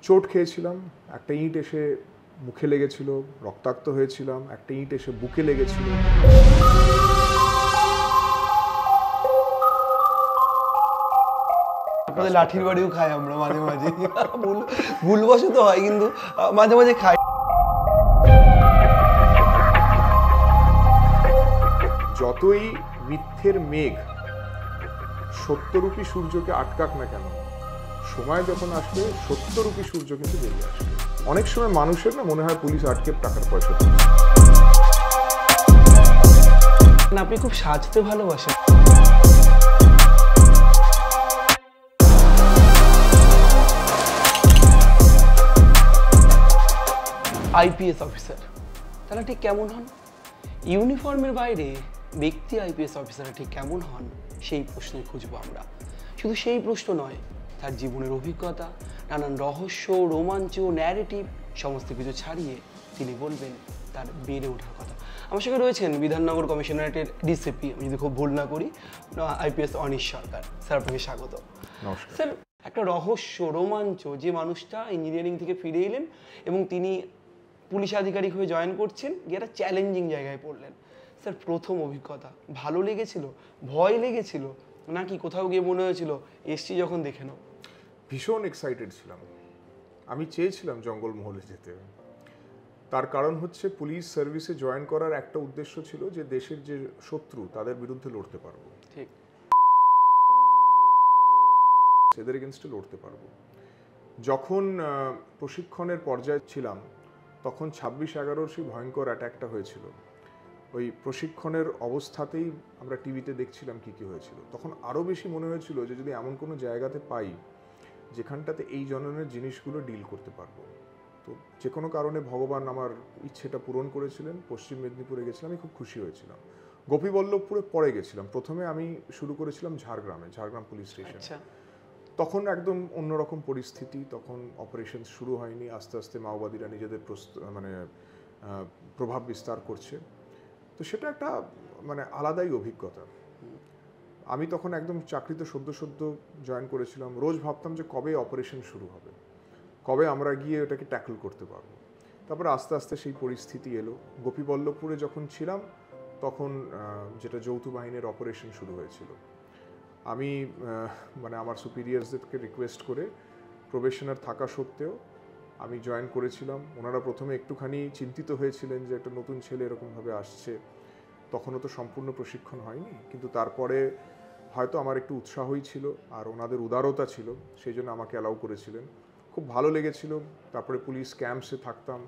চোট খেয়েছিলাম, একটা ইঁট এসে মুখে লেগেছিল, রক্তাক্ত হয়েছিলাম, একটা ইঁট এসে বুকে লেগেছিল। আপনাদের লাঠির বাড়িও খাই আমরা মাঝে মাঝে, ভুলবশত হয় কিন্তু মাঝে মাঝে খাই। যতই মিথ্যের মেঘ সত্যরূপী সূর্যকে আটকাক না কেন, সময় যখন আসবে সত্যরূপী সূর্য কিন্তু বেরিয়ে আসবে। অনেক সময় মানুষের না মনে হয় পুলিশ আটকে টাকার পয়সা। আপনি খুব সাজতে ভালোবাসেন। আইপিএস অফিসার তারা ঠিক কেমন হন? ইউনিফর্মের বাইরে ব্যক্তি আইপিএস অফিসাররা ঠিক কেমন হন সেই প্রশ্নে খুঁজবো আমরা। শুধু সেই প্রশ্ন নয়, তার জীবনের অভিজ্ঞতা, নানান রহস্য, রোমাঞ্চ, ন্যারেটিভ সমস্ত কিছু ছাড়িয়ে তিনি বলবেন তার বেড়ে ওঠার কথা। আমার সঙ্গে রয়েছেন বিধাননগর কমিশনারেটের ডিসিপি, আমি যদি খুব ভুল না করি, আইপিএস অনিশ সরকার। স্যার, আপনাকে স্বাগত। নমস্কার স্যার, একটা রহস্য, রোমাঞ্চ, যে মানুষটা ইঞ্জিনিয়ারিং থেকে ফিরে এলেন এবং তিনি পুলিশ আধিকারিক হয়ে জয়েন করছেন, গিয়ে একটা চ্যালেঞ্জিং জায়গায় পড়লেন। স্যার, প্রথম অভিজ্ঞতা ভালো লেগেছিল, ভয় লেগেছিল, নাকি কোথাও গিয়ে মনে হয়েছিল এসছি যখন দেখে নাও? ভীষণ এক্সাইটেড ছিলাম। আমি চেয়েছিলাম জঙ্গলমহলে যেতে। তার কারণ হচ্ছে পুলিশ সার্ভিসে জয়েন করার একটা উদ্দেশ্য ছিল যে দেশের যে শত্রু তাদের বিরুদ্ধে লড়তে পারবো, ঠিক, এদের এগেনস্টে লড়তে পারবো। যখন প্রশিক্ষণের পর্যায়ে ছিলাম তখন 26/11 সেই ভয়ঙ্কর অ্যাটাকটা হয়েছিল। ওই প্রশিক্ষণের অবস্থাতেই আমরা টিভিতে দেখছিলাম কি কি হয়েছিল। তখন আরও বেশি মনে হয়েছিল যে যদি এমন কোনো জায়গাতে পাই যেখানটাতে এই ধরনের জিনিসগুলো ডিল করতে পারবো। তো যে কোনো কারণে ভগবান আমার ইচ্ছেটা পূরণ করেছিলেন। পশ্চিম মেদিনীপুরে গেছিলাম, আমি খুব খুশি হয়েছিলাম। গোপীবল্লভপুরে পরে গেছিলাম। প্রথমে আমি শুরু করেছিলাম ঝাড়গ্রাম পুলিশ স্টেশন। তখন একদম অন্যরকম পরিস্থিতি, তখন অপারেশন শুরু হয়নি। আস্তে আস্তে মাওবাদীরা নিজেদের প্রভাব বিস্তার করছে। তো সেটা একটা আলাদাই অভিজ্ঞতা। আমি তখন একদম চাকরিতে সদ্য জয়েন করেছিলাম। রোজ ভাবতাম যে কবে অপারেশন শুরু হবে, কবে আমরা গিয়ে ওটাকে ট্যাকল করতে পারবো। তারপরে আস্তে আস্তে সেই পরিস্থিতি এলো। গোপীবল্লভপুরে যখন ছিলাম তখন যেটা যৌথ বাহিনীর অপারেশন শুরু হয়েছিল, আমি আমার সুপিরিয়ার্সদেরকে রিকোয়েস্ট করে প্রবেশনার থাকা সত্ত্বেও আমি জয়েন করেছিলাম। ওনারা প্রথমে একটুখানি চিন্তিত হয়েছিলেন যে একটা নতুন ছেলে এরকমভাবে আসছে, তখনও তো সম্পূর্ণ প্রশিক্ষণ হয়নি, কিন্তু তারপরে হয়তো আমার একটু উৎসাহই ছিল আর ওনাদের উদারতা ছিল, সেই জন্য আমাকে অ্যালাউ করেছিলেন। খুব ভালো লেগেছিল। তারপরে পুলিশ ক্যাম্পসে থাকতাম,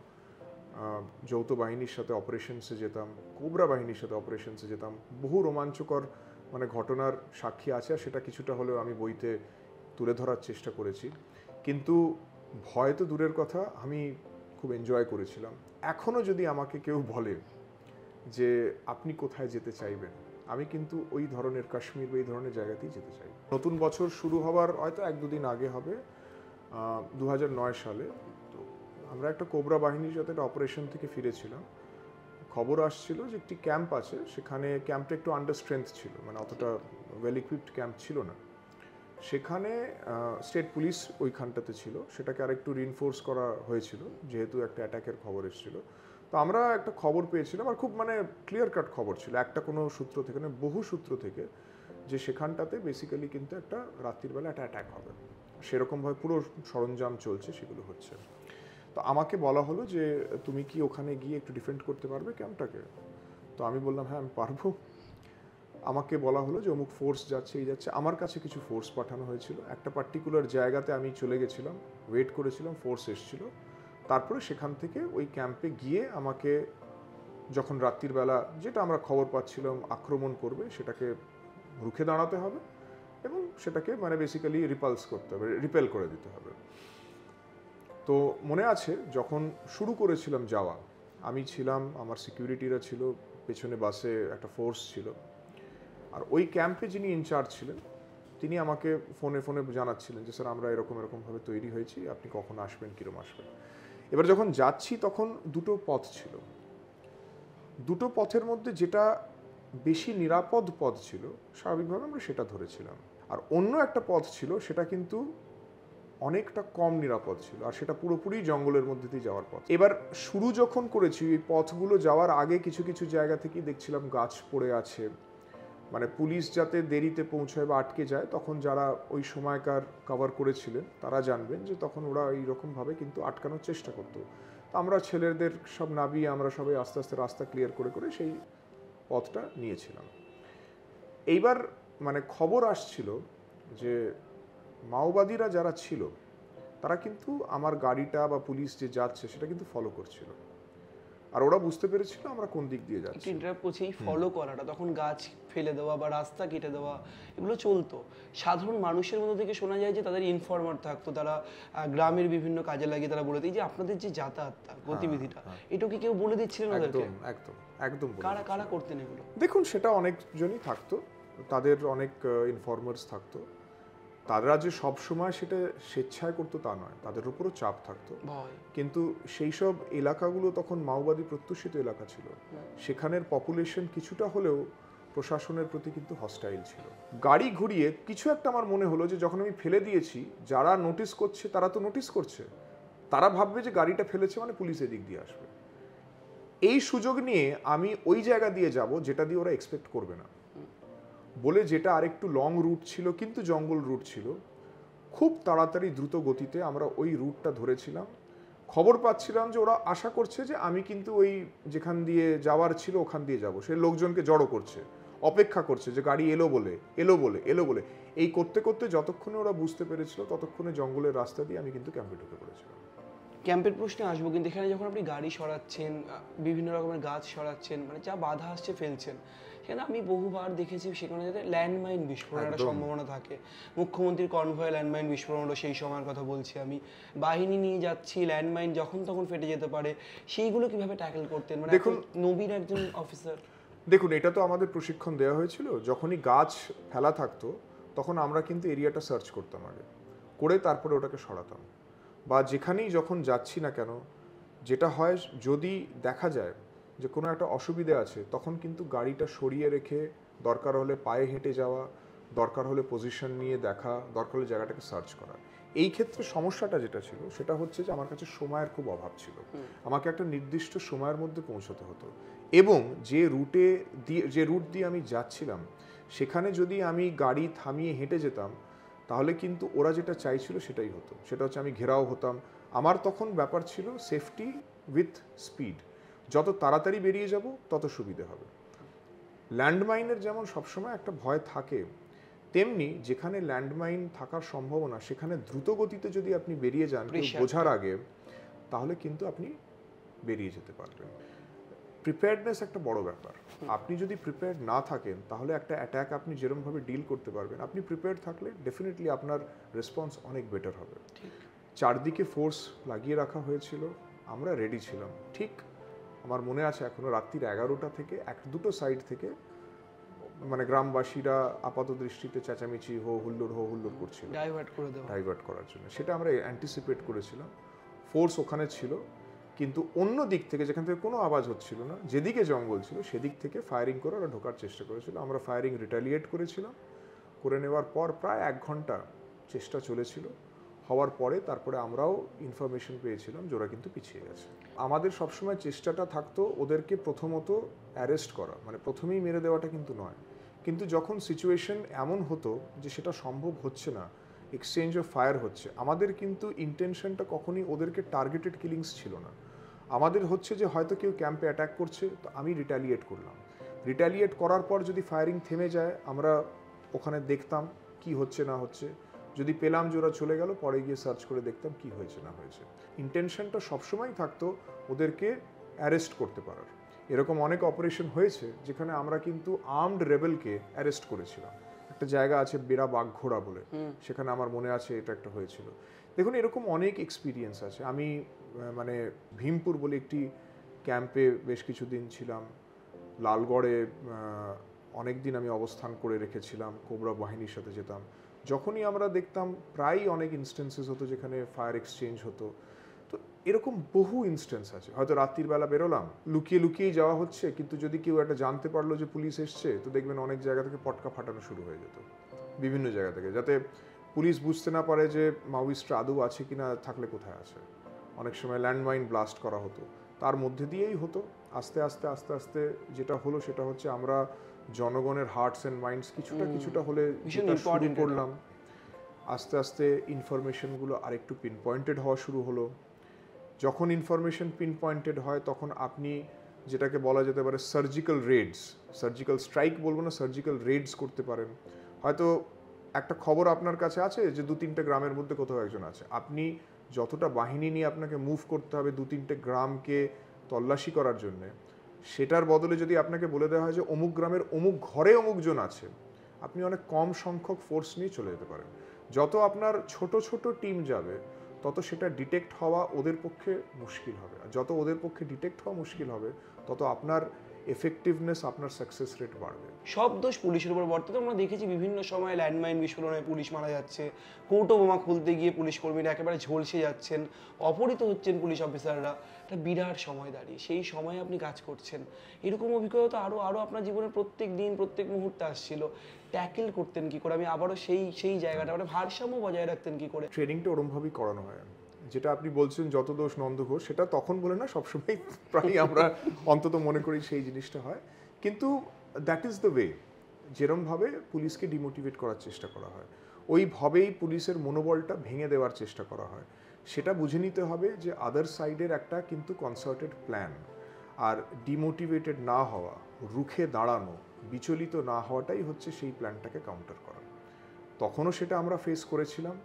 যৌথ বাহিনীর সাথে অপারেশনসে যেতাম, কোবরা বাহিনীর সাথে অপারেশনসে যেতাম। বহু রোমাঞ্চকর ঘটনার সাক্ষী আছে, আর সেটা কিছুটা হলেও আমি বইতে তুলে ধরার চেষ্টা করেছি। কিন্তু ভয় তো দূরের কথা, আমি খুব এনজয় করেছিলাম। এখনও যদি আমাকে কেউ বলে যে আপনি কোথায় যেতে চাইবেন, আমি কিন্তু ওই ধরনের কাশ্মীর বা এই ধরনের জায়গাতেই যেতে চাই। নতুন বছর শুরু হওয়ার হয়তো 1-2 দিন আগে হবে, 2009 সালে। তো আমরা একটা কোবরা বাহিনীর সাথে একটা অপারেশন থেকে ফিরেছিলাম। খবর আসছিল যে একটি ক্যাম্প আছে, সেখানে ক্যাম্পটা একটু আন্ডার স্ট্রেংথ ছিল, অতটা ওয়েল ইকুইপড ক্যাম্প ছিল না। সেখানে স্টেট পুলিশ ওইখানটাতে ছিল, সেটাকে আরেকটু রিনফোর্স করা হয়েছিল যেহেতু একটা অ্যাটাকের খবর এসেছিল। তো আমরা একটা খবর পেয়েছিলাম, আর খুব ক্লিয়ার কাট খবর ছিল, একটা কোনো সূত্র থেকে না, বহু সূত্র থেকে, যে সেখানটাতে বেসিক্যালি কিন্তু একটা রাত্রির বেলা একটা অ্যাটাক হবে। সেরকমভাবে পুরো সরঞ্জাম চলছে, সেগুলো হচ্ছে। তো আমাকে বলা হলো যে তুমি কি ওখানে গিয়ে একটু ডিফেন্ড করতে পারবে ক্যাম্পটাকে? তো আমি বললাম হ্যাঁ আমি পারবো। আমাকে বলা হলো যে অমুক ফোর্স যাচ্ছে, এই যাচ্ছে। আমার কাছে কিছু ফোর্স পাঠানো হয়েছিল, একটা পার্টিকুলার জায়গাতে আমি চলে গেছিলাম, ওয়েট করেছিলাম, ফোর্স এসেছিল। তারপরে সেখান থেকে ওই ক্যাম্পে গিয়ে আমাকে যখন রাত্রির বেলা, যেটা আমরা খবর পাচ্ছিলাম আক্রমণ করবে, সেটাকে রুখে দাঁড়াতে হবে এবং সেটাকে বেসিক্যালি রিপালস করতে হবে, রিপেল করে দিতে হবে। তো মনে আছে যখন শুরু করেছিলাম যাওয়া, আমি ছিলাম, আমার সিকিউরিটিরা ছিল, পেছনে বাসে একটা ফোর্স ছিল, আর ওই ক্যাম্পে যিনি ইনচার্জ ছিলেন তিনি আমাকে ফোনে জানাচ্ছিলেন যে স্যার আমরা এরকমভাবে তৈরি হয়েছি, আপনি কখন আসবেন, কীরকম আসবেন। এবার যখন যাচ্ছি তখন দুটো পথ ছিল। দুটো পথের মধ্যে যেটা বেশি নিরাপদ পথ ছিল স্বাভাবিকভাবে আমরা সেটা ধরেছিলাম, আর অন্য একটা পথ ছিল সেটা কিন্তু অনেকটা কম নিরাপদ ছিল, আর সেটা পুরোপুরি জঙ্গলের মধ্যে দিয়ে যাওয়ার পথ। এবার শুরু যখন করেছি এই পথগুলো যাওয়ার আগে কিছু কিছু জায়গা থেকেই দেখছিলাম গাছ পড়ে আছে, মানে পুলিশ যাতে দেরিতে পৌঁছায় বা আটকে যায়, তখন যারা ওই সময়কার কভার করেছিলেন তারা জানবেন যে তখন ওরা এইরকমভাবে কিন্তু আটকানোর চেষ্টা করতো। তো আমরা ছেলেদের সব নামিয়ে আমরা সবাই আস্তে আস্তে রাস্তা ক্লিয়ার করে করে সেই পথটা নিয়েছিলাম। এইবার মানে খবর আসছিল যে মাওবাদীরা যারা ছিল তারা কিন্তু আমার গাড়িটা বা পুলিশ যে যাচ্ছে সেটা কিন্তু ফলো করছিল, আর ওরা বুঝতে পেরেছিল আমরা কোন দিক দিয়ে যাচ্ছি। ইন্টারাপ্ট করছি, এই ফলো করাটা, তখন গাছ ফেলে দেওয়া বা রাস্তা কেটে দেওয়া এগুলো চলতো। সাধারণ মানুষের মধ্যে থেকে শোনা যায় যে তাদের ইনফরমার থাকতো, তারা গ্রামের বিভিন্ন কাজে লাগিয়ে তারা বলে দিই যে আপনাদের যে যাতায়াতটা গতিবিধিটা এটা কি কেউ বলে দিচ্ছিলেন ওদেরকে? একদম একদম একদম বলে কারা কারা করতেন এগুলো? দেখুন, সেটা অনেকজনই থাকতো, তাদের অনেক ইনফরমার্স থাকতো। তারা যে সব সময় সেটা স্বেচ্ছায় করতো তা নয়, তাদের উপরও চাপ থাকতো। কিন্তু সেই সব এলাকাগুলো তখন মাওবাদী প্রত্যুষিত এলাকা ছিল, সেখানের পপুলেশন কিছুটা হলেও প্রশাসনের প্রতি কিন্তু হস্টাইল ছিল। গাড়ি ঘুরিয়ে কিছু একটা আমার মনে হলো যে যখন আমি ফেলে দিয়েছি, যারা নোটিস করছে তারা তো নোটিস করছে, তারা ভাববে যে গাড়িটা ফেলেছে মানে পুলিশ এদিক দিয়ে আসবে। এই সুযোগ নিয়ে আমি ওই জায়গা দিয়ে যাব যেটা দিয়ে ওরা এক্সপেক্ট করবে না বলে, যেটা আরেকটু লং রুট ছিল কিন্তু জঙ্গল রুট ছিল, খুব তাড়াতাড়ি দ্রুত গতিতে আমরা ওই রুটটা ধরেছিলাম। খবর পাচ্ছিলাম যে ওরা আশা করছে যে আমি কিন্তু ওই যেখান দিয়ে যাওয়ার ছিল ওখান দিয়ে যাব, সে লোকজনকে জড়ো করছে, অপেক্ষা করছে যে গাড়ি এলো বলে এলো বলে এলো বলে। এই করতে করতে যতক্ষণে ওরা বুঝতে পেরেছিল ততক্ষণে জঙ্গলের রাস্তা দিয়ে আমি কিন্তু ক্যাম্পে ঢুকে পড়েছিলাম। ক্যাম্পের প্রশ্নে আসবো, কিন্তু এখানে যখন আপনি গাড়ি সরাচ্ছেন, বিভিন্ন রকমের গাছ সরাচ্ছেন, মানে যা বাধা আসছে ফেলছেন, সেখানে আমি বহুবার দেখেছি সেখানে যাতে ল্যান্ডমাইন বিস্ফোরণের একটা সম্ভাবনা থাকে। মুখ্যমন্ত্রীর কনভয়ে ল্যান্ডমাইন বিস্ফোরণ হলো, সেই সময়ের কথা বলছি আমি। বাহিনী নিয়ে যাচ্ছি, ল্যান্ডমাইন যখন তখন ফেটে যেতে পারে, সেইগুলো কিভাবে ট্যাকেল করতেন? মানে দেখুন, নবীন একজন অফিসার। দেখুন, এটা তো আমাদের প্রশিক্ষণ দেওয়া হয়েছিল। যখনই গাছ ফেলা থাকতো তখন আমরা কিন্তু এরিয়াটা সার্চ করতাম আগে, করে তারপরে ওটাকে সরাতাম। বা যেখানেই যখন যাচ্ছি না কেন, যেটা হয় যদি দেখা যায় যে কোনো একটা অসুবিধে আছে, তখন কিন্তু গাড়িটা সরিয়ে রেখে দরকার হলে পায়ে হেঁটে যাওয়া, দরকার হলে পজিশন নিয়ে দেখা, দরকার হলে জায়গাটাকে সার্চ করা। এই ক্ষেত্রে সমস্যাটা যেটা ছিল সেটা হচ্ছে যে আমার কাছে সময়ের খুব অভাব ছিল। আমাকে একটা নির্দিষ্ট সময়ের মধ্যে পৌঁছতে হতো, এবং যে রুট দিয়ে আমি যাচ্ছিলাম সেখানে যদি আমি গাড়ি থামিয়ে হেঁটে যেতাম তাহলে কিন্তু ওরা যেটা চাইছিল সেটাই হতো। সেটা হচ্ছে আমি ঘেরাও হতাম। আমার তখন ব্যাপার ছিল সেফটি উইথ স্পিড, যত তাড়াতাড়ি বেরিয়ে যাব তত সুবিধে হবে। ল্যান্ডমাইনের যেমন সবসময় একটা ভয় থাকে, তেমনি যেখানে ল্যান্ডমাইন থাকার সম্ভাবনা সেখানে দ্রুত গতিতে যদি আপনি বেরিয়ে যান বোঝার আগে, তাহলে কিন্তু আপনি বেরিয়ে যেতে পারবেন। প্রিপেয়ার্ডনেস একটা বড় ব্যাপার। আপনি যদি প্রিপেয়ার্ড না থাকেন তাহলে একটা অ্যাট্যাক আপনি যেরকমভাবে ডিল করতে পারবেন, আপনি প্রিপেয়ার্ড থাকলে ডেফিনেটলি আপনার রেসপন্স অনেক বেটার হবে। চারদিকে ফোর্স লাগিয়ে রাখা হয়েছিল, আমরা রেডি ছিলাম। ঠিক আমার মনে আছে এখনো, রাত্রির 11টা থেকে দুটো সাইড থেকে মানে গ্রামবাসীরা আপাত দৃষ্টিতে চেঁচামেচি হো হুল্লোড় করছিল ডাইভার্ট করার জন্য। সেটা আমরা অ্যান্টিসিপেট করেছিলাম, ফোর্স ওখানে ছিল। কিন্তু অন্য দিক থেকে, যেখান থেকে কোনো আওয়াজ হচ্ছিল না, যেদিকে জঙ্গল ছিল সেদিক থেকে ফায়ারিং করে ওরা ঢোকার চেষ্টা করেছিল। আমরা ফায়ারিং রিটালিয়েট করেছিলাম। করে নেওয়ার পর প্রায় 1 ঘন্টা চেষ্টা চলেছিল। হওয়ার পরে তারপরে আমরাও ইনফরমেশন পেয়েছিলাম যে ওরা কিন্তু পিছিয়ে গেছে। আমাদের সবসময় চেষ্টাটা থাকতো ওদেরকে প্রথমত অ্যারেস্ট করা, মানে প্রথমেই মেরে দেওয়াটা কিন্তু নয়। কিন্তু যখন সিচুয়েশন এমন হতো যে সেটা সম্ভব হচ্ছে না, এক্সচেঞ্জ অফ ফায়ার হচ্ছে, আমাদের কিন্তু ইন্টেনশনটা কখনই ওদেরকে টার্গেটেড কিলিংস ছিল না। আমাদের হচ্ছে যে হয়তো কেউ ক্যাম্পে অ্যাটাক করছে, তো আমি রিটালিয়েট করলাম। রিটালিয়েট করার পর যদি ফায়ারিং থেমে যায়, আমরা ওখানে দেখতাম কি হচ্ছে না হচ্ছে। যদি পেলাম যে ওরা চলে গেল, পরে গিয়ে সার্চ করে দেখতাম কি হয়েছে না হয়েছে। ইন্টেনশনটা সবসময় থাকতো ওদেরকে অ্যারেস্ট করতে পারার। এরকম অনেক অপারেশন হয়েছে যেখানে আমরা কিন্তু আর্মড রেবেলকে অ্যারেস্ট করেছিলাম। একটা জায়গা আছে বেড়া বাগঘোড়া বলে, সেখানে আমার মনে আছে এটা একটা হয়েছিল। দেখুন, এরকম অনেক এক্সপিরিয়েন্স আছে। আমি মানে ভীমপুর বলে একটি ক্যাম্পে বেশ কিছুদিন ছিলাম। লালগড়ে অনেক দিন আমি অবস্থান করে রেখেছিলাম, কোবরা বাহিনীর সাথে যেতাম। যখনই আমরা দেখতাম প্রায়ই অনেক ইনস্টেন্সেস হতো যেখানে ফায়ার এক্সচেঞ্জ হতো। তো এরকম বহু ইনস্টেন্স আছে। হয়তো রাত্রির বেলা বেরোলাম, লুকিয়েই যাওয়া হচ্ছে, কিন্তু যদি কেউ একটা জানতে পারলো যে পুলিশ এসছে, তো দেখবেন অনেক জায়গা থেকে পটকা ফাটানো শুরু হয়ে যেত, বিভিন্ন জায়গা থেকে, যাতে পুলিশ বুঝতে না পারে যে মাওয়িস্টরা আদৌ আছে কিনা, থাকলে কোথায় আছে। অনেক সময় ল্যান্ডমাইন ব্লাস্ট করা হতো, তার মধ্যে দিয়েই হতো। আস্তে আস্তে আস্তে আস্তে যেটা হলো সেটা হচ্ছে আমরা জনগণের হার্টস অ্যান্ড মাইন্ডস কিছুটা হলে যেটা শুরু করলাম, আস্তে আস্তে ইনফরমেশনগুলো আরেকটু পিন পয়েন্টেড হওয়া শুরু হলো। যখন ইনফরমেশন পিন পয়েন্টেড হয় তখন আপনি যেটাকে বলা যেতে পারে সার্জিক্যাল রেডস, সার্জিক্যাল স্ট্রাইক বলবো না, সার্জিক্যাল রেডস করতে পারেন। হয়তো একটা খবর আপনার কাছে আছে যে 2-3টে গ্রামের মধ্যে কোথাও একজন আছে, আপনি যতটা বাহিনী নিয়ে আপনাকে মুভ করতে হবে 2-3টে গ্রামকে তল্লাশি করার জন্যে, সেটার বদলে যদি আপনাকে বলে দেওয়া হয় যে অমুক গ্রামের অমুক ঘরে অমুকজন আছে, আপনি অনেক কম সংখ্যক ফোর্স নিয়ে চলে যেতে পারেন। যত আপনার ছোট ছোট টিম যাবে তত সেটা ডিটেক্ট হওয়া ওদের পক্ষে মুশকিল হবে, আর যত ওদের পক্ষে ডিটেক্ট হওয়া মুশকিল হবে তত আপনার এফেক্টিভনেস, আপনার সাকসেস রেট বাড়বে। সব দোষ পুলিশের উপর বর্তমানে আমরা দেখেছি বিভিন্ন সময় ল্যান্ডমাইন বিস্ফোরণে পুলিশ মারা যাচ্ছে, কৌটো বোমা খুলতে গিয়ে পুলিশ কর্মীরা একেবারে ঝলসে যাচ্ছেন, অপহৃত হচ্ছেন পুলিশ অফিসাররা। একটা বিরাট সময় দাঁড়িয়ে সেই সময়ে আপনি কাজ করছেন, এরকম অভিজ্ঞতা আরও আপনার জীবনের প্রত্যেক দিন প্রত্যেক মুহূর্তে আসছিল। ট্যাকেল করতেন কি করে, আমি আবারও সেই জায়গাটা মানে ভারসাম্য বজায় রাখতেন কি করে? ট্রেনিংটা ওরমভাবেই করানো হয়। যেটা আপনি বলছেন যত দোষ নন্দ ঘোষ, সেটা তখন বলে না, সবসময় প্রায় আমরা অন্তত মনে করি সেই জিনিসটা হয়। কিন্তু দ্যাট ইজ দ্য ওয়ে, যেরমভাবে পুলিশকে ডিমোটিভেট করার চেষ্টা করা হয় ওইভাবেই পুলিশের মনোবলটা ভেঙে দেওয়ার চেষ্টা করা হয়। সেটা বুঝে নিতে হবে যে আদার সাইডের একটা কিন্তু কনসার্টেড প্ল্যান, আর ডিমোটিভেটেড না হওয়া, রুখে দাঁড়ানো, বিচলিত না হওয়াটাই হচ্ছে সেই প্ল্যানটাকে কাউন্টার করা। তখনও সেটা আমরা ফেস করেছিলাম,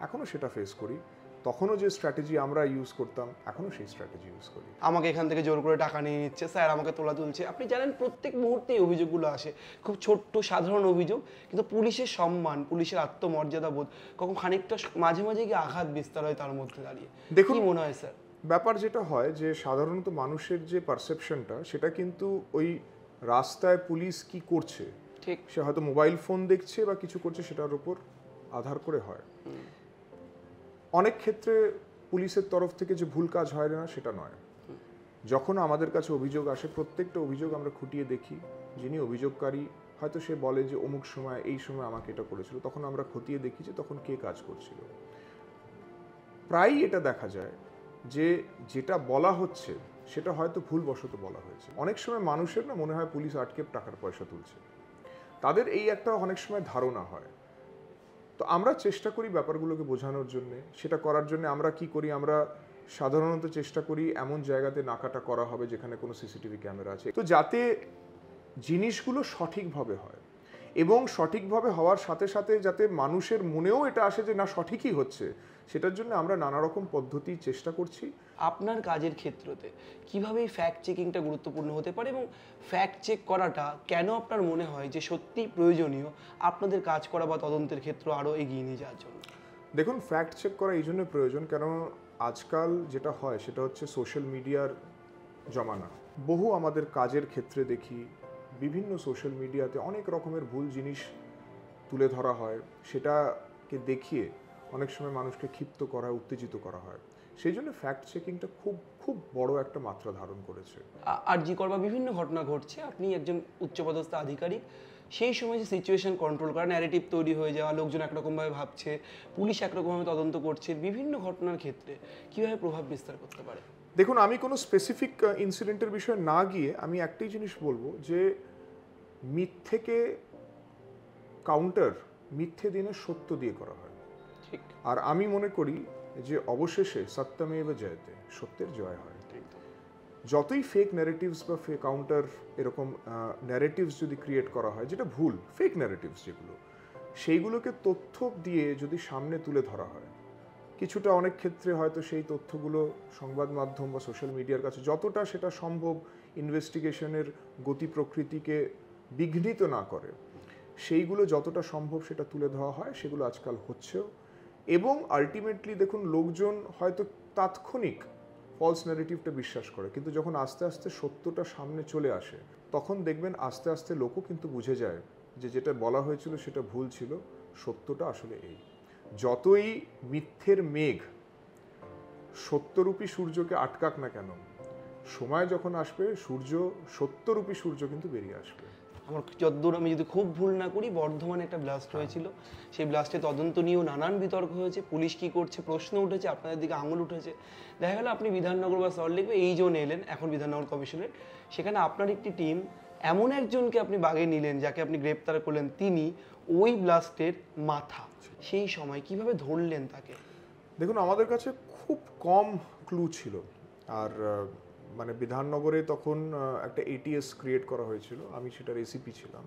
এখনও সেটা ফেস করি। তখনও যে স্ট্র্যাটেজি আমরা ইউজ করতাম এখনও সেই স্ট্র্যাটেজি ইউজ করি। আমাকে এখান থেকে জোর করে টাকা নিয়ে নিচ্ছে, স্যার আমাকে তোলা তুলছে। আপনি জানেন প্রত্যেক মুহূর্তে এই অভিযোগগুলো আসে, খুব ছোট্ট সাধারণ অভিযোগ, কিন্তু পুলিশের সম্মান, পুলিশের আত্মমর্যাদা বোধ কখন খানিকটা মাঝে মাঝে গিয়ে আঘাত বিস্তার হয় তার মধ্যে দাঁড়িয়ে। দেখুন কি মনে হয় স্যার? ব্যাপার যেটা হয় যে সাধারণত মানুষের যে পারসেপশনটা সেটা কিন্তু ওই রাস্তায় পুলিশ কি করছে, ঠিক, সে হয়তো মোবাইল ফোন দেখছে বা কিছু করছে সেটার উপর আধার করে হয়। অনেক ক্ষেত্রে পুলিশের তরফ থেকে যে ভুল কাজ হয় না সেটা নয়। যখন আমাদের কাছে অভিযোগ আসে প্রত্যেকটা অভিযোগ আমরা খুঁটিয়ে দেখি, যিনি অভিযোগকারী হয়তো সে বলে যে অমুক সময় এই সময় আমাকে এটা করেছিল, তখন আমরা খতিয়ে দেখি যে তখন কে কাজ করছিল। প্রায়ই এটা দেখা যায় যে যেটা বলা হচ্ছে সেটা হয়তো ভুলবশত বলা হয়েছে। অনেক সময় মানুষের না মনে হয় পুলিশ আটকে টাকার পয়সা তুলছে, তাদের এই একটা অনেক সময় ধারণা হয়। তো আমরা চেষ্টা করি ব্যাপারগুলোকে বোঝানোর জন্য। সেটা করার জন্য আমরা কি করি, আমরা সাধারণত চেষ্টা করি এমন জায়গাতে নাকাটা করা হবে যেখানে কোনো সিসিটিভি ক্যামেরা আছে, তো যাতে জিনিসগুলো সঠিকভাবে হয় এবং সঠিকভাবে হওয়ার সাথে সাথে যাতে মানুষের মনেও এটা আসে যে না সঠিকই হচ্ছে, সেটার জন্য আমরা নানা রকম পদ্ধতি চেষ্টা করছি। আপনার কাজের ক্ষেত্রতে কিভাবে এই ফ্যাক্ট চেকিংটা গুরুত্বপূর্ণ হতে পারে এবং ফ্যাক্ট চেক করাটা কেন আপনার মনে হয় যে সত্যিই প্রয়োজনীয় আপনাদের কাজ করা বা তদন্তের ক্ষেত্র আরও এগিয়ে নিয়ে যাওয়ার জন্য? দেখুন, ফ্যাক্ট চেক করা এই জন্য প্রয়োজন কারণ আজকাল যেটা হয় সেটা হচ্ছে সোশ্যাল মিডিয়ার জমানা। বহু আমাদের কাজের ক্ষেত্রে দেখি বিভিন্ন সোশ্যাল মিডিয়াতে অনেক রকমের ভুল জিনিস তুলে ধরা হয়, সেটাকে দেখিয়ে অনেক সময় মানুষকে ক্ষিপ্ত করা, উত্তেজিত করা হয়। সেই জন্য ফ্যাক্ট চেকিংটা খুব খুব বড় একটা মাত্রা ধারণ করেছে। আরজি কর বা বিভিন্ন ঘটনা ঘটছে, আপনি একজন উচ্চপদস্থ আধিকারিক, সেই সময় যে সিচুয়েশন কন্ট্রোল করা, ন্যারেটিভ তৈরি হয়ে যাওয়া, লোকজন একরকমভাবে ভাবছে, পুলিশ একরকমভাবে তদন্ত করছে, বিভিন্ন ঘটনার ক্ষেত্রে কীভাবে প্রভাব বিস্তার করতে পারে? দেখুন, আমি কোনো স্পেসিফিক ইনসিডেন্টের বিষয়ে না গিয়ে আমি একটাই জিনিস বলবো যে মিথ্যেকে কাউন্টার মিথ্যে দিনে সত্য দিয়ে করা হয়। ঠিক। আর আমি মনে করি যে অবশেষে সত্যমেব জয়তে, সত্যের জয় হয়। যতই ফেক ন্যারেটিভস বা ফেক কাউন্টার এরকম ন্যারেটিভস যদি ক্রিয়েট করা হয় যেটা ভুল, ফেক ন্যারেটিভস যেগুলো, সেইগুলোকে তথ্য দিয়ে যদি সামনে তুলে ধরা হয়, কিছুটা অনেক ক্ষেত্রে হয়তো সেই তথ্যগুলো সংবাদ মাধ্যম বা সোশ্যাল মিডিয়ার কাছে যতটা সেটা সম্ভব ইনভেস্টিগেশনের গতি প্রকৃতিকে বিঘ্নিত না করে, সেইগুলো যতটা সম্ভব সেটা তুলে ধরা হয়, সেগুলো আজকাল হচ্ছেও। এবং আলটিমেটলি দেখুন, লোকজন হয়তো তাৎক্ষণিক ফলস ন্যারেটিভটা বিশ্বাস করে, কিন্তু যখন আস্তে আস্তে সত্যটা সামনে চলে আসে তখন দেখবেন আস্তে আস্তে লোকও কিন্তু বুঝে যায় যে যেটা বলা হয়েছিল সেটা ভুল ছিল, সত্যটা আসলে এই। যতই মিথ্যের মেঘ সত্যরূপী সূর্যকে আটকাক না কেন, সময় যখন আসবে সত্যরূপী সূর্য কিন্তু বেরিয়ে আসবে। আমার যতদূর আমি যদি খুব ভুল না করি বর্ধমানে একটা ব্লাস্ট হয়েছিল, সেই ব্লাস্টে তদন্ত নিয়েও নানান বিতর্ক হয়েছে, পুলিশ কি করছে প্রশ্ন উঠেছে, আপনাদের দিকে আঙুল উঠেছে। দেখা গেল আপনি বিধাননগর বা সল্টলেক এই জোন এলেন, এখন বিধাননগর কমিশনের, সেখানে আপনার একটি টিম এমন একজনকে আপনি বাগে নিলেন যাকে আপনি গ্রেপ্তার করলেন, তিনি ওই ব্লাস্টের মাথা। সেই সময় কিভাবে ধরলেন তাকে? দেখুন, আমাদের কাছে খুব কম ক্লু ছিল। আর মানে বিধাননগরে তখন একটা এটিএস ক্রিয়েট করা হয়েছিল, আমি সেটার এসিপি ছিলাম।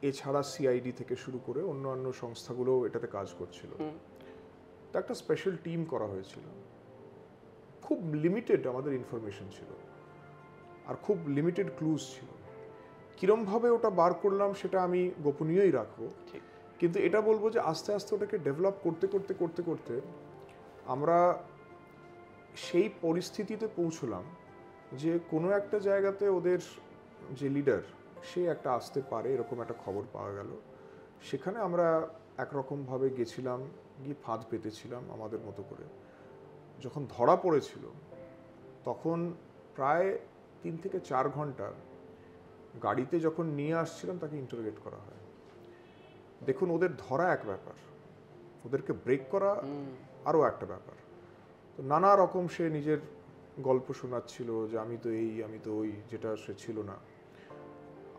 এছাড়া সিআইডি থেকে শুরু করে অন্যান্য সংস্থাগুলো এটাতে কাজ করছিল। তো একটা স্পেশাল টিম করা হয়েছিল। খুব লিমিটেড আমাদের ইনফরমেশন ছিল আর খুব লিমিটেড ক্লুজ ছিল। কিরমভাবে ওটা বার করলাম সেটা আমি গোপনীয়ই রাখবো, কিন্তু এটা বলবো যে আস্তে আস্তে ওটাকে ডেভেলপ করতে করতে করতে করতে আমরা সেই পরিস্থিতিতে পৌঁছলাম যে কোনো একটা জায়গাতে ওদের যে লিডার সে একটা আসতে পারে এরকম একটা খবর পাওয়া গেল। সেখানে আমরা একরকমভাবে গেছিলাম, গিয়ে ফাঁদ পেতেছিলাম আমাদের মতো করে। যখন ধরা পড়েছিল তখন প্রায় 3 থেকে 4 ঘন্টা গাড়িতে যখন নিয়ে আসছিলাম তাকে ইন্টারোগেট করা হয়। দেখুন, ওদের ধরা এক ব্যাপার, ওদেরকে ব্রেক করা আরও একটা ব্যাপার। তো নানা রকম সে নিজের গল্প শোনাচ্ছিল যে আমি তো এই, আমি তো ওই, যেটা সে ছিল না।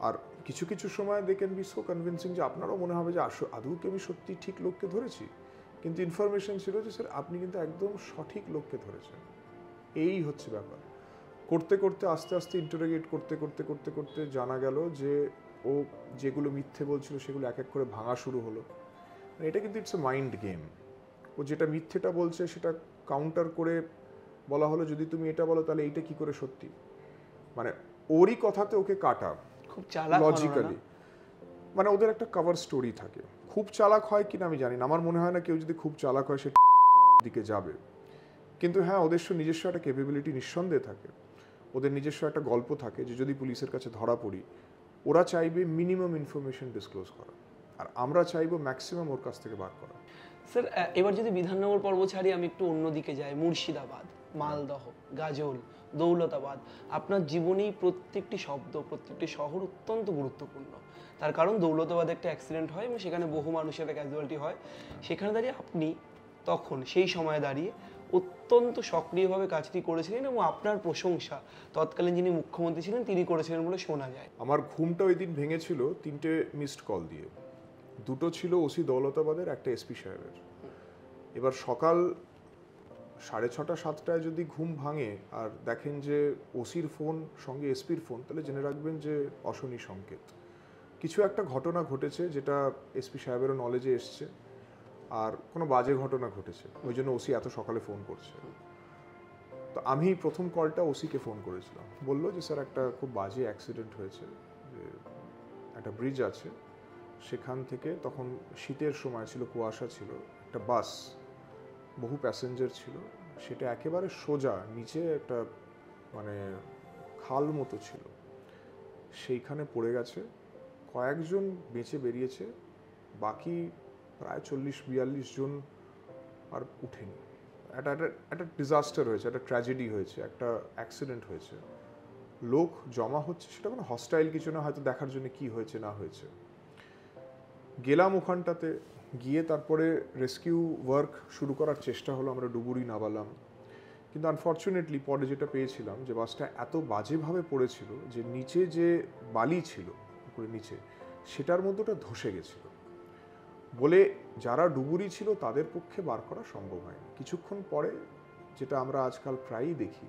আর কিছু কিছু সময় they can be so convincing যে আপনারও মনে হবে যে আদৌ কি আমি সত্যি ঠিক লোককে ধরেছি, কিন্তু ইনফরমেশন ছিল যে স্যার আপনি কিন্তু একদম সঠিক লোককে ধরেছেন। এই হচ্ছে ব্যাপার। করতে করতে আস্তে আস্তে ইন্টারোগেট করতে করতে করতে করতে জানা গেল যে ও যেগুলো মিথ্যে বলছিল সেগুলো এক এক করে ভাঙা শুরু হলো। এটা কিন্তু ইটস এ মাইন্ড গেম। ও যেটা মিথ্যেটা বলছে সেটা কাউন্টার করে বলা হলো যদি তুমি এটা বলো তাহলে এইটা কি করে সত্যি, মানে ওরই কথাতে ওকে কাটা খুব চালাক লজিক্যালি। মানে ওদের একটা কভার স্টোরি থাকে। খুব চালাক হয় কিনা আমি জানি না, আমার মনে হয় না কেউ যদি খুব চালাক হয় সে দিকে যাবে। কিন্তু হ্যাঁ, ওদের নিজস্ব একটা ক্যাপাবিলিটি নিঃসন্দেহে থাকে, ওদের নিজস্ব একটা গল্প থাকে যে যদি পুলিশের কাছে ধরা পড়ি ওরা চাইবে মিনিমাম ইনফরমেশন ডিসক্লোজ করা, আর আমরা চাইবো ম্যাক্সিমাম ওর কাছ থেকে বার করা। স্যার এবার যদি বিধাননগর পর্ব ছাড়ি আমি একটু অন্যদিকে যাই, মুর্শিদাবাদ, মালদহ, গাজল, দৌলতাবাদ, আপনার জীবনেই প্রত্যেকটি শব্দ, প্রত্যেকটি শহর অত্যন্ত গুরুত্বপূর্ণ। তার কারণ দৌলতাবাদে একটা অ্যাক্সিডেন্ট হয় এবং সেখানে বহু মানুষের একটা ক্যাজুয়ালিটি হয়। সেখানে দাঁড়িয়ে আপনি তখন সেই সময়ে দাঁড়িয়ে অত্যন্ত সক্রিয়ভাবে কাজটি করেছিলেন এবং আপনার প্রশংসা তৎকালীন যিনি মুখ্যমন্ত্রী ছিলেন তিনি করেছিলেন বলে শোনা যায়। আমার ঘুমটা ওই দিন ভেঙেছিল 3টে মিসড কল দিয়ে। 2টো ছিল ওসি দৌলতাবাদের, একটা এসপি সাহেবের। এবার সকাল 6:30 7টায় যদি ঘুম ভাঙে আর দেখেন যে ওসির ফোন সঙ্গে এসপির ফোন, তাহলে জেনে রাখবেন যে অশনি সংকেত, কিছু একটা ঘটনা ঘটেছে যেটা এসপি সাহেবেরও নলেজে এসছে আর কোনো বাজে ঘটনা ঘটেছে, ওই জন্য ওসি এত সকালে ফোন করছে। তো আমি প্রথম কলটা ওসিকে ফোন করেছিলাম, বললো যে স্যার একটা খুব বাজে অ্যাক্সিডেন্ট হয়েছে, যে একটা ব্রিজ আছে সেখান থেকে, তখন শীতের সময় ছিল, কুয়াশা ছিল, একটা বাস বহু প্যাসেঞ্জার ছিল, সেটা একেবারে সোজা নিচে একটা মানে খাল মতো ছিল, সেইখানে পড়ে গেছে। কয়েকজন বেঁচে বেরিয়েছে, বাকি প্রায় 40-42 জন আর উঠেনি। একটা ডিজাস্টার হয়েছে, একটা ট্র্যাজেডি হয়েছে, একটা অ্যাক্সিডেন্ট হয়েছে। লোক জমা হচ্ছে, সেটা কোনো হস্টাইল কিছু না, হয়তো দেখার জন্য কি হয়েছে না হয়েছে। গেলাম ওখানটাতে, গিয়ে তারপরে রেস্কিউ ওয়ার্ক শুরু করার চেষ্টা হলো, আমরা ডুবুরি নামালাম। কিন্তু আনফর্চুনেটলি পরে যেটা পেয়েছিলাম যে বাসটা এত বাজেভাবে পড়েছিল যে নিচে যে বালি ছিল উপরে নিচে, সেটার মধ্যে ওটা ধসে গেছিল বলে যারা ডুবুরি ছিল তাদের পক্ষে বার করা সম্ভব হয়নি। কিছুক্ষণ পরে, যেটা আমরা আজকাল প্রায়ই দেখি,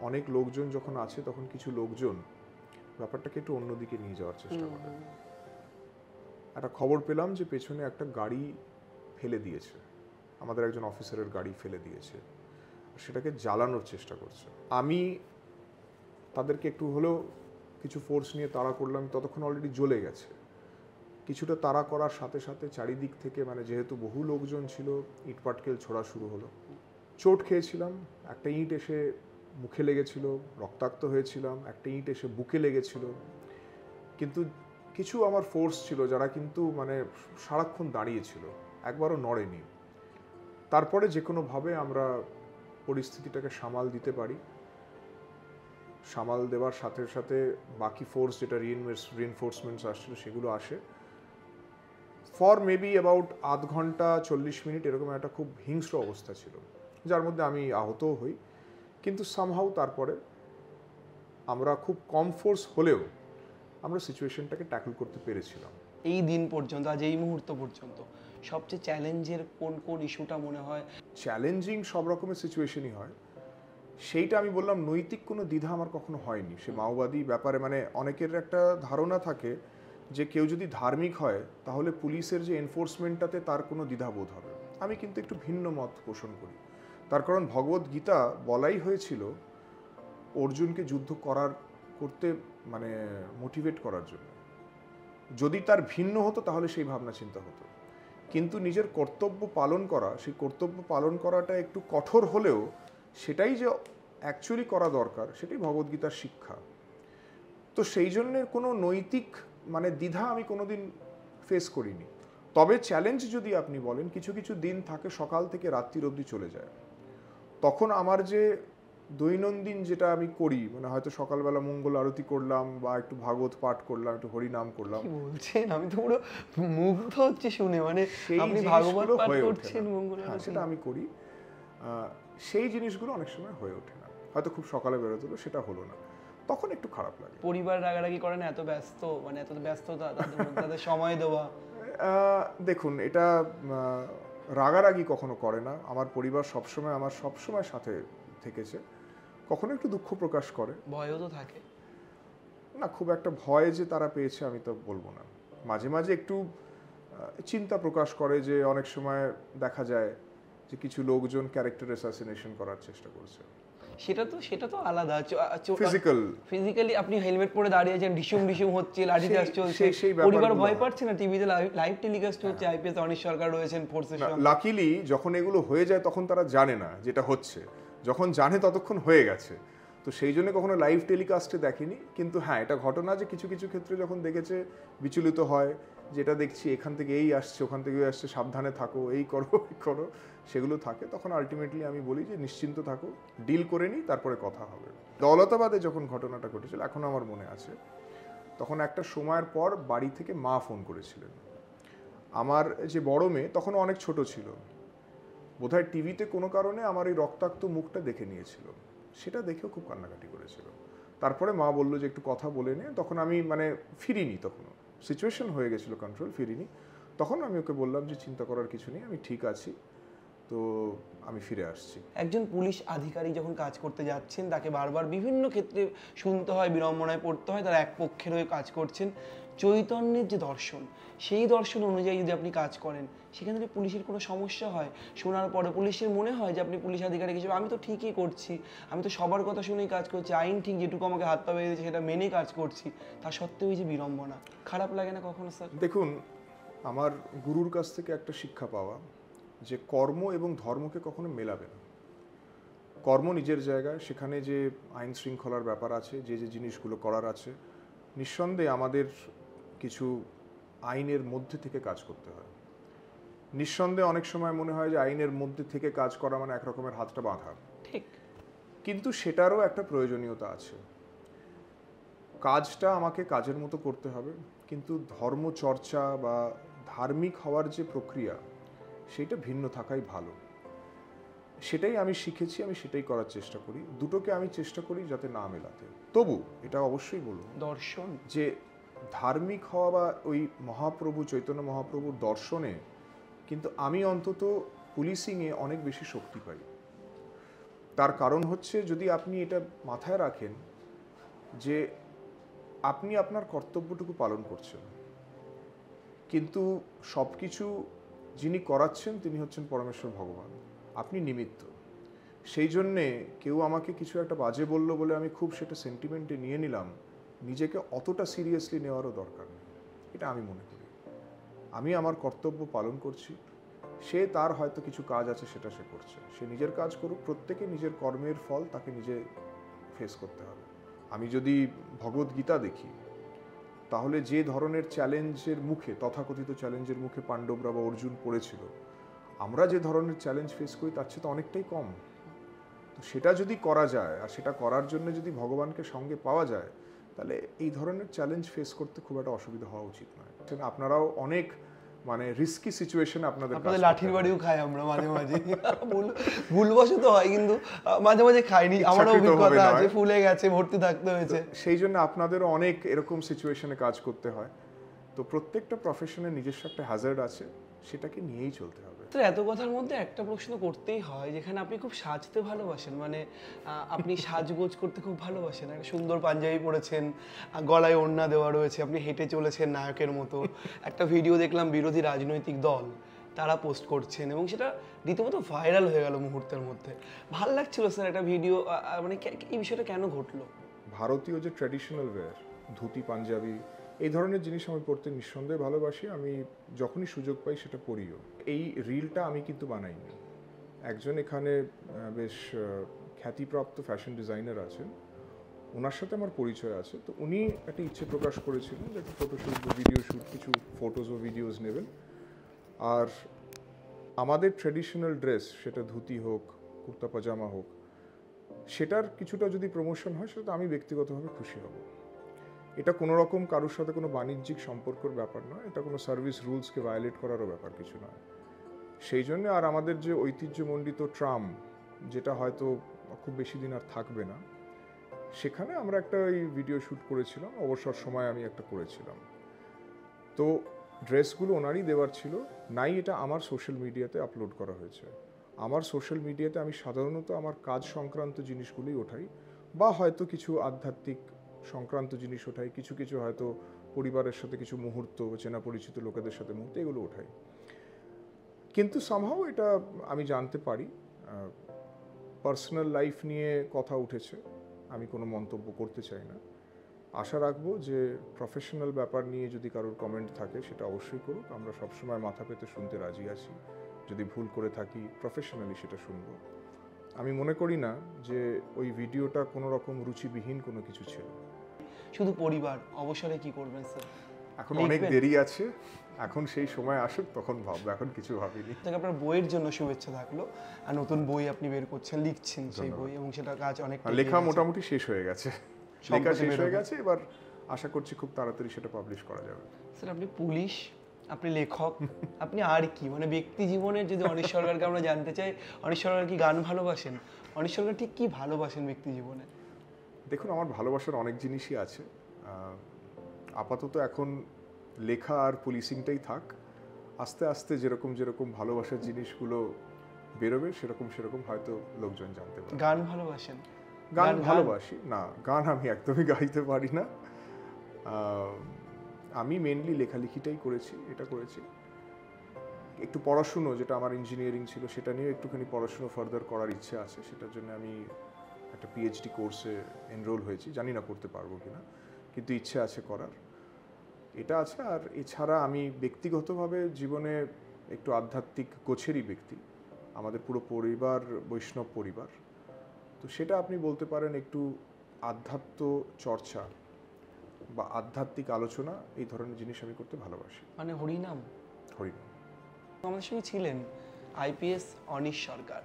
অনেক লোকজন যখন আছে তখন কিছু লোকজন ব্যাপারটাকে একটু অন্যদিকে নিয়ে যাওয়ার চেষ্টা করে। একটা খবর পেলাম যে পেছনে একটা গাড়ি ফেলে দিয়েছে, আমাদের একজন অফিসারের গাড়ি ফেলে দিয়েছে, সেটাকে জ্বালানোর চেষ্টা করছে। আমি তাদেরকে একটু হলেও কিছু ফোর্স নিয়ে তাড়া করলাম, ততক্ষণ অলরেডি জ্বলে গেছে। কিছুটা তাড়া করার সাথে সাথে চারিদিক থেকে, মানে যেহেতু বহু লোকজন ছিল, ইট পাটকেল ছোড়া শুরু হলো। চোট খেয়েছিলাম, একটা ইট এসে মুখে লেগেছিল, রক্তাক্ত হয়েছিলাম, একটা ইট এসে বুকে লেগেছিল। কিন্তু কিছু আমার ফোর্স ছিল যারা কিন্তু মানে সারাক্ষণ দাঁড়িয়েছিল, একবারও নড়েনি। তারপরে যে কোনোভাবে আমরা পরিস্থিতিটাকে সামাল দিতে পারি। সামাল দেওয়ার সাথে সাথে বাকি ফোর্স যেটা রিইনফোর্সমেন্টস আসছিল সেগুলো আসে। ফর মেবি অ্যাবাউট আধ ঘন্টা 40 মিনিট এরকম একটা খুব হিংস্র অবস্থা ছিল, যার মধ্যে আমি আহতও হই। কিন্তু সামহাউ তারপরে আমরা খুব কম ফোর্স হলেও আমরা সিচুয়েশনটাকে ট্যাকল করতে পেরেছিলাম। এই দিন পর্যন্ত, আজ এই মুহূর্ত পর্যন্ত সবচেয়ে চ্যালেঞ্জের কোন কোন ইস্যুটা মনে হয়? চ্যালেঞ্জিং সব রকমের সিচুয়েশনই হয়, সেইটা আমি বললাম নৈতিক কোনো দ্বিধা আমার কখনো হয়নি সে মাওবাদী ব্যাপারে। মানে অনেকের একটা ধারণা থাকে যে কেউ যদি ধার্মিক হয় তাহলে পুলিশের যে এনফোর্সমেন্টটাতে তার কোনো দ্বিধাবোধ হবে। আমি কিন্তু একটু ভিন্ন মত পোষণ করি। তার কারণ ভগবদ গীতা বলাই হয়েছিল অর্জুনকে যুদ্ধ করতে মানে মোটিভেট করার জন্য। যদি তার ভিন্ন হতো তাহলে সেই ভাবনা চিন্তা হতো, কিন্তু নিজের কর্তব্য পালন করা, সেই কর্তব্য পালন করাটা একটু কঠোর হলেও সেটাই যে অ্যাকচুয়ালি করা দরকার, সেটাই ভগবদ্গীতার শিক্ষা। তো সেই জন্য কোনো নৈতিক মানে দ্বিধা আমি কোনোদিন ফেস করিনি। তবে চ্যালেঞ্জ যদি আপনি বলেন, কিছু কিছু দিন থাকে সকাল থেকে রাত্রির অবধি চলে যায়, তখন আমার যে দৈনন্দিন যেটা আমি করি, মানে হয়তো সকালবেলা মঙ্গল আরতি করলাম বা একটু ভাগবত পাঠ করলাম, একটু হরিনাম করলাম। কি বলছেন, আমি তো পুরো মুগ্ধ হচ্ছে শুনে। মানে সেই আপনি ভাগবত জিনিসগুলো পাঠ হয়ে ওঠে করছেন, না। মঙ্গল হ্যাঁ, আরতি। সেটা আমি করি। সেই জিনিসগুলো অনেক সময় হয়ে ওঠে না, হয়তো খুব সকালে বেরোতে হলো, সেটা হলো না, তখন একটু খারাপ লাগে। পরিবার রাগারাগি করে না? এত ব্যস্ত, মানে এত ব্যস্ততা, তাদের মধ্যে তাদের সময় দেওয়া। দেখুন, এটা রাগারাগি কখনো করে না। আমার পরিবার সবসময় আমার সবসময় সাথে থেকেছে। কখনো একটু দুঃখ প্রকাশ করে, ভয়ও তো থাকে। না খুব একটা ভয় যে তারা পেয়েছে আমি তো বলবো না। মাঝে মাঝে একটু চিন্তা প্রকাশ করে যে অনেক সময় দেখা যায় যে কিছু লোকজন ক্যারেক্টার অ্যাসাসিনেশন করার চেষ্টা করছে। সেটা তো আলাদা। ফিজিক্যালি আপনি হেলমেট পরে দাঁড়িয়েছেন, ডিসুম ডিসুম হচ্ছে, লাঠিচার্জ চলছে, পরিবার ভয় পাচ্ছে না? টিভিতে লাইভ টেলিকাস্ট হচ্ছে, আইপিএস অনিশ সরকার রয়েছেন ফোর্সের সঙ্গে। লাকিলি যখন এগুলো হয়ে যায় তখন তারা জানে না যেটা হচ্ছে, যখন জানে ততক্ষণ হয়ে গেছে। তো সেই জন্য কখনো লাইভ টেলিকাস্টে দেখেনি। কিন্তু হ্যাঁ, এটা ঘটনা যে কিছু কিছু ক্ষেত্রে যখন দেখেছে বিচলিত হয়, যেটা দেখছি এখান থেকে এই আসছে, ওখান থেকে ওই আসছে, সাবধানে থাকো, এই করো এই করো, সেগুলো থাকে। তখন আলটিমেটলি আমি বলি যে নিশ্চিন্ত থাকো, ডিল করে নিই, তারপরে কথা হবে। দৌলতাবাদে যখন ঘটনাটা ঘটেছিল, এখনো আমার মনে আছে, তখন একটা সময়ের পর বাড়ি থেকে মা ফোন করেছিলেন। আমার যে বড় মেয়ে তখন অনেক ছোট ছিল, বোধহয় টিভিতে কোনো কারণে আমার এই রক্তাক্ত মুখটা দেখে নিয়েছিল, সেটা দেখেও খুব কান্নাকাটি করেছিল। তারপরে মা বললো যে একটু কথা বলে নে। তখন আমি মানে ফিরিনি, তখনও সিচুয়েশন হয়ে গেছিলো কন্ট্রোল, ফিরিনি। তখন আমি ওকে বললাম যে চিন্তা করার কিছু নেই, আমি ঠিক আছি, তো আমি ফিরে আসছি। একজন পুলিশ আধিকারিক যখন কাজ করতে যাচ্ছেন, তাকে বারবার বিভিন্ন ক্ষেত্রে শুনতে হয়, বিড়ম্বনায় পড়তে হয়, তারা এক পক্ষের হয়ে কাজ করছেন। চৈতন্যের যে দর্শন, সেই দর্শন অনুযায়ী যদি আপনি কাজ করেন, সেখানে যদি পুলিশের কোনো সমস্যা হয়, শোনার পরে পুলিশের মনে হয় যে আপনি পুলিশ আধিকারিক হিসেবে আমি তো ঠিকই করছি, আমি তো সবার কথা শুনেই কাজ করছি, আইন ঠিক যেটুকু আমাকে হাত পা বেঁধে দিয়েছে সেটা মেনে কাজ করছি, তা সত্ত্বেও এই যে বিড়ম্বনা, খারাপ লাগে না কখনো স্যার? দেখুন, আমার গুরুর কাছ থেকে একটা শিক্ষা পাওয়া যে কর্ম এবং ধর্মকে কখনো মেলাবে না। কর্ম নিজের জায়গায়, সেখানে যে আইন শৃঙ্খলার ব্যাপার আছে, যে যে জিনিসগুলো করার আছে, নিঃসন্দেহে আমাদের কিছু আইনের মধ্যে থেকে কাজ করতে হয়। নিঃসন্দেহে অনেক সময় মনে হয় যে আইনের মধ্যে থেকে কাজ করা মানে একরকমের হাতটা বাঁধা, ঠিক। কিন্তু সেটারও একটা প্রয়োজনীয়তা আছে। কাজটা আমাকে কাজের মতো করতে হবে, কিন্তু ধর্মচর্চা বা ধার্মিক হওয়ার যে প্রক্রিয়া, সেটা ভিন্ন থাকাই ভালো। সেটাই আমি শিখেছি, আমি সেটাই করার চেষ্টা করি। দুটোকে আমি চেষ্টা করি যাতে না মেলাতে। তবু এটা অবশ্যই বলুন, দর্শন যে ধার্মিক হওয়া বা ওই মহাপ্রভু চৈতন্য মহাপ্রভুর দর্শনে কিন্তু আমি অন্তত পুলিশিংয়ে অনেক বেশি শক্তি পাই। তার কারণ হচ্ছে, যদি আপনি এটা মাথায় রাখেন যে আপনি আপনার কর্তব্যটুকু পালন করছেন, কিন্তু সব কিছু যিনি করাচ্ছেন তিনি হচ্ছেন পরমেশ্বর ভগবান, আপনি নিমিত্ত। সেই জন্যে কেউ আমাকে কিছু একটা বাজে বললো বলে আমি খুব সেটা সেন্টিমেন্টে নিয়ে নিলাম, নিজেকে অতটা সিরিয়াসলি নেওয়ারও দরকার নেই, এটা আমি মনে করি। আমি আমার কর্তব্য পালন করছি, সে তার হয়তো কিছু কাজ আছে সেটা সে করছে, সে নিজের কাজ করুক। প্রত্যেকে নিজের কর্মের ফল তাকে নিজে ফেস করতে হবে। আমি যদি ভগবদ্গীতা দেখি, তাহলে যে ধরনের চ্যালেঞ্জের মুখে, তথাকথিত চ্যালেঞ্জের মুখে পাণ্ডবরা বা অর্জুন পড়েছিল, আমরা যে ধরনের চ্যালেঞ্জ ফেস করি তার চেয়ে তো অনেকটাই কম। তো সেটা যদি করা যায় আর সেটা করার জন্য যদি ভগবানকে সঙ্গে পাওয়া যায়, তাহলে এই ধরনের চ্যালেঞ্জ ফেস করতে খুব একটা অসুবিধা হওয়া উচিত নয়। আপনারাও অনেক মানে রিস্কি সিচুয়েশন আপনাদের লাঠির বাড়িও খাই আমরা মাঝে মাঝে, ভুলবশত হয় কিন্তু মাঝে মাঝে খাইনি, আমারও অভিজ্ঞতা আছে, ফুলে গেছে, ভর্তি থাকতে হয়েছে। সেই জন্য আপনাদেরও অনেক এরকম সিচুয়েশনে কাজ করতে হয়। তো প্রত্যেকটা প্রফেশনের নিজস্ব একটা হ্যাজার্ড আছে, সেটাকে নিয়েই চলতে হবে। তো এত কথার মধ্যে একটা প্রশ্ন করতেই হয়, যেখানে আপনি খুব সাজতে ভালোবাসেন, মানে আপনি সাজগোজ করতে খুব ভালোবাসেন, একটা সুন্দর পাঞ্জাবি পরেছেন, গলায় ওড়না দেওয়া রয়েছে, আপনি হেঁটে চলেছেন নায়কের মতো। একটা ভিডিও দেখলাম বিরোধী রাজনৈতিক দল তারা পোস্ট করছেন এবং সেটা রীতিমতো ভাইরাল হয়ে গেল মুহূর্তের মধ্যে। ভাল লাগছিল স্যার একটা ভিডিও, মানে এই বিষয়টা কেন ঘটলো? ভারতীয় যে ট্র্যাডিশনাল ওয়্যার, ধুতি পাঞ্জাবি, এই ধরনের জিনিস আমি পড়তে নিঃসন্দেহে ভালোবাসি। আমি যখনই সুযোগ পাই সেটা পড়িও। এই রিলটা আমি কিন্তু বানাইনি, একজন এখানে বেশ খ্যাতিপ্রাপ্ত ফ্যাশন ডিজাইনার আছেন, ওনার সাথে আমার পরিচয় আছে। তো উনি একটা ইচ্ছে প্রকাশ করেছিলেন যে একটা ফটোশ্যুট বা ভিডিও শ্যুট, কিছু ফটোজ ও ভিডিওস নেবেন। আর আমাদের ট্র্যাডিশনাল ড্রেস, সেটা ধুতি হোক, কুর্তা পাজামা হোক, সেটার কিছুটা যদি প্রমোশন হয়, সেটা আমি ব্যক্তিগতভাবে খুশি হব। এটা কোনো রকম কারোর সাথে কোনো বাণিজ্যিক সম্পর্কের ব্যাপার নয়, এটা কোনো সার্ভিস রুলসকে ভায়োলেট করারও ব্যাপার কিছু নয়। সেই জন্য আর আমাদের যে ঐতিহ্যমণ্ডিত ট্রাম, যেটা হয়তো খুব বেশি দিন আর থাকবে না, সেখানে আমরা একটা ওই ভিডিও শ্যুট করেছিলাম, অবসর সময় আমি একটা করেছিলাম। তো ড্রেসগুলো ওনারই দেওয়ার ছিল, নাই এটা আমার সোশ্যাল মিডিয়াতে আপলোড করা হয়েছে। আমার সোশ্যাল মিডিয়াতে আমি সাধারণত আমার কাজ সংক্রান্ত জিনিসগুলোই ওঠাই, বা হয়তো কিছু আধ্যাত্মিক সংক্রান্ত জিনিস ওঠাই, কিছু কিছু হয়তো পরিবারের সাথে কিছু মুহূর্ত, চেনা পরিচিত লোকেদের সাথে মুহূর্ত, এগুলো ওঠাই। কিন্তু সামহাও এটা আমি জানতে পারি পার্সোনাল লাইফ নিয়ে কথা উঠেছে, আমি কোনো মন্তব্য করতে চাই না। আশা রাখবো যে প্রফেশনাল ব্যাপার নিয়ে যদি কারোর কমেন্ট থাকে সেটা অবশ্যই করুক, আমরা সবসময় মাথা পেতে শুনতে রাজি আছি। যদি ভুল করে থাকি প্রফেশনালি সেটা শুনবো। আমি মনে করি না যে ওই ভিডিওটা কোনো রকম রুচিবিহীন কোনো কিছু ছিল। শুধু পরিবার, অবসরে কি করবেন স্যার? এখন অনেক দেরি আছে, এখন সেই সময় আসুক তখন ভাববো, এখন কিছু ভাবিনি। আপনার বইয়ের জন্য শুভেচ্ছা থাকলো, আর নতুন বই আপনি বের করছেন, লিখছেন সেই বই, এবং সেটা কাজ অনেক লেখা মোটামুটি শেষ হয়ে গেছে, লেখা শেষ হয়ে গেছে, এবার আশা করছি খুব তাড়াতাড়ি সেটা পাবলিশ করা যাবে। স্যার আপনি পুলিশ, আপনি লেখক, আপনি আর কি, মানে ব্যক্তি জীবনের যদি অনিশ সরকারকে আমরা জানতে চাই, অনিশ সরকার কি গান ভালোবাসেন? অনিশ সরকার ঠিক কি ভালোবাসেন ব্যক্তি জীবনে? দেখুন, আমার ভালোবাসার অনেক জিনিসই আছে। আপাতত এখন লেখা আর পুলিশিংটাই থাক, আস্তে আস্তে যেরকম যেরকম ভালোবাসার জিনিসগুলো বেরোবে সেরকম হয়তো লোকজন জানতে পারবে। গান ভালোবাসেন? গান ভালোবাসি না, গান আমি একদমই গাইতে পারি না। আমি মেনলি লেখালেখিটাই করেছি, এটা করেছি। একটু পড়াশুনো, যেটা আমার ইঞ্জিনিয়ারিং ছিল, সেটা নিয়ে একটুখানি পড়াশুনো ফার্দার করার ইচ্ছে আছে। সেটার জন্য আমি একটা পিএইচডি কোর্সে এনরোল হয়েছি, জানি না করতে পারবো কিনা, কিন্তু ইচ্ছে আছে করার, এটা আছে। আর এছাড়া আমি ব্যক্তিগতভাবে জীবনে একটু আধ্যাত্মিক গোছেরই ব্যক্তি, আমাদের পুরো পরিবার বৈষ্ণব পরিবার। তো সেটা আপনি বলতে পারেন একটু আধ্যাত্ম চর্চা বা আধ্যাত্মিক আলোচনা, এই ধরনের জিনিস আমি করতে ভালোবাসি। মানে হরিনাম? হরিনাম। আমাদের সঙ্গে ছিলেন আইপিএস অনিশ সরকার।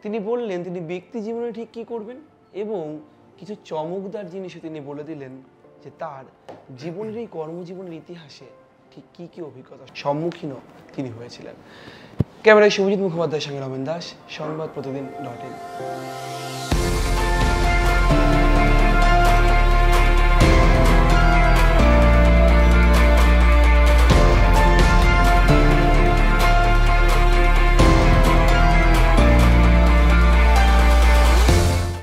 তিনি বললেন তিনি ব্যক্তি জীবনে ঠিক কী করবেন, এবং কিছু চমকদার জিনিসও তিনি বলে দিলেন যে তার জীবনের এই কর্মজীবনের ইতিহাসে ঠিক কী কী অভিজ্ঞতার সম্মুখীনও তিনি হয়েছিলেন। ক্যামেরায় শুভজিৎ মুখোপাধ্যায়ের সঙ্গে রমেন দাস, সংবাদ প্রতিদিন.in।